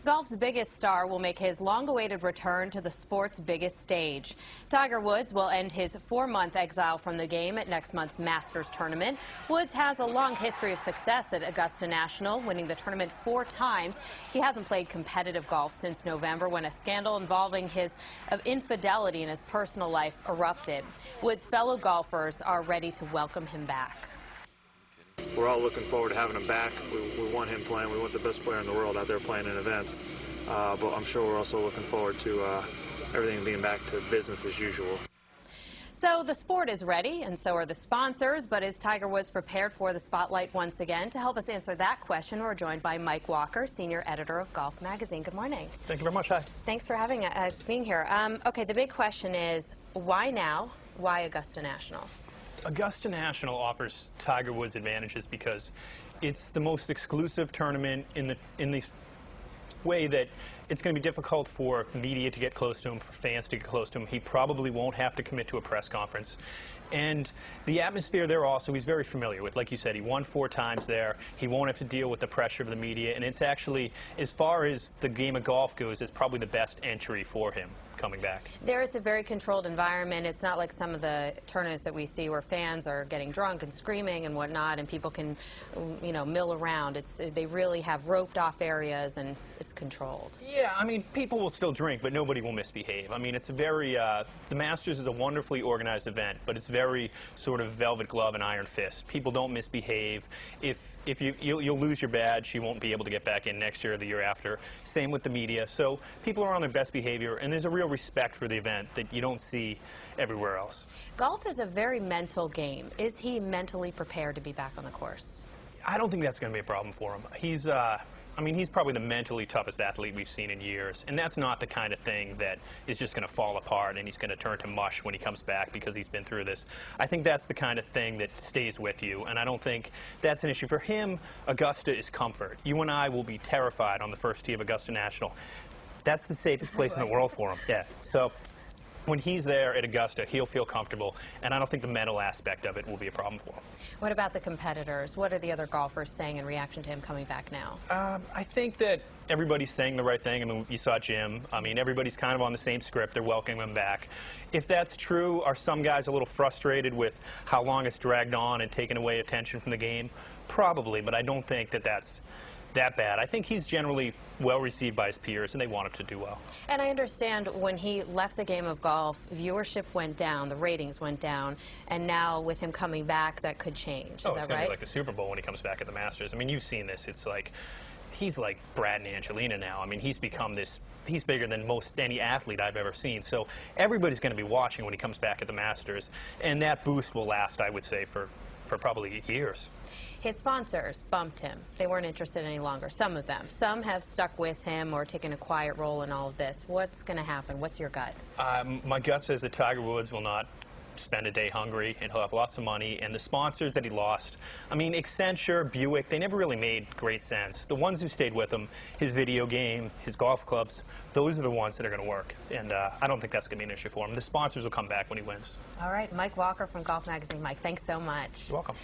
Golf's biggest star will make his long-awaited return to the sport's biggest stage. Tiger Woods will end his 4-month exile from the game at next month's Masters tournament. Woods has a long history of success at Augusta National, winning the tournament 4 times. He hasn't played competitive golf since November when a scandal involving his infidelity in his personal life erupted. Woods' fellow golfers are ready to welcome him back. We're all looking forward to having him back. We want him playing. We want the best player in the world out there playing in events. But I'm sure we're also looking forward to everything being back to business as usual. So the sport is ready, and so are the sponsors. But is Tiger Woods prepared for the spotlight once again? To help us answer that question, we're joined by Mike Walker, senior editor of Golf Magazine. Good morning. Thank you very much. Hi. Thanks for being here. Okay, the big question is, why now? Why Augusta National? Augusta National offers Tiger Woods advantages because it's the most exclusive tournament in the way that it's going to be difficult for media to get close to him, for fans to get close to him. He probably won't have to commit to a press conference. And the atmosphere there also he's very familiar with. Like you said, he won 4 times there. He won't have to deal with the pressure of the media. And it's actually, as far as the game of golf goes, it's probably the best entry for him coming back. There it's a very controlled environment. It's not like some of the tournaments that we see where fans are getting drunk and screaming and whatnot, and people can, you know, mill around. They really have roped off areas, and it's controlled. Yeah, I mean, people will still drink, but nobody will misbehave. I mean, it's a very, the Masters is a wonderfully organized event, but it's very sort of velvet glove and iron fist. People don't misbehave. If you'll lose your badge, you won't be able to get back in next year or the year after. Same with the media. So people are on their best behavior, and there's a real respect for the event that you don't see everywhere else. Golf is a very mental game. Is he mentally prepared to be back on the course? I don't think that's going to be a problem for him. He's, I mean, he's probably the mentally toughest athlete we've seen in years, and that's not the kind of thing that is just going to fall apart and he's going to turn to mush when he comes back because he's been through this. I think that's the kind of thing that stays with you, and I don't think that's an issue. For him, Augusta is comfort. You and I will be terrified on the first tee of Augusta National. That's the safest place in the world for him. Yeah. So when he's there at Augusta, he'll feel comfortable, and I don't think the mental aspect of it will be a problem for him. What about the competitors? What are the other golfers saying in reaction to him coming back now? I think that everybody's saying the right thing. I mean, you saw Jim. I mean, everybody's kind of on the same script. They're welcoming him back. If that's true, are some guys a little frustrated with how long it's dragged on and taken away attention from the game? Probably, but I don't think that that's that bad. I think he's generally well received by his peers, and they want him to do well. And I understand when he left the game of golf, viewership went down, the ratings went down, and now with him coming back, that could change. Is that right? It's going to be like the Super Bowl when he comes back at the Masters. I mean, you've seen this. It's like, he's like Brad and Angelina now. I mean, he's become this, he's bigger than any athlete I've ever seen. So everybody's going to be watching when he comes back at the Masters, and that boost will last, I would say, for probably years. His sponsors bumped him. They weren't interested any longer, some of them. Some have stuck with him or taken a quiet role in all of this. What's going to happen? What's your gut? My gut says that Tiger Woods will not spend a day hungry, and he'll have lots of money. And the sponsors that he lost, I mean, Accenture, Buick, they never really made great sense. The ones who stayed with him, his video game, his golf clubs, those are the ones that are going to work. And I don't think that's going to be an issue for him. The sponsors will come back when he wins. All right, Mike Walker from Golf Magazine. Mike, thanks so much. You're welcome.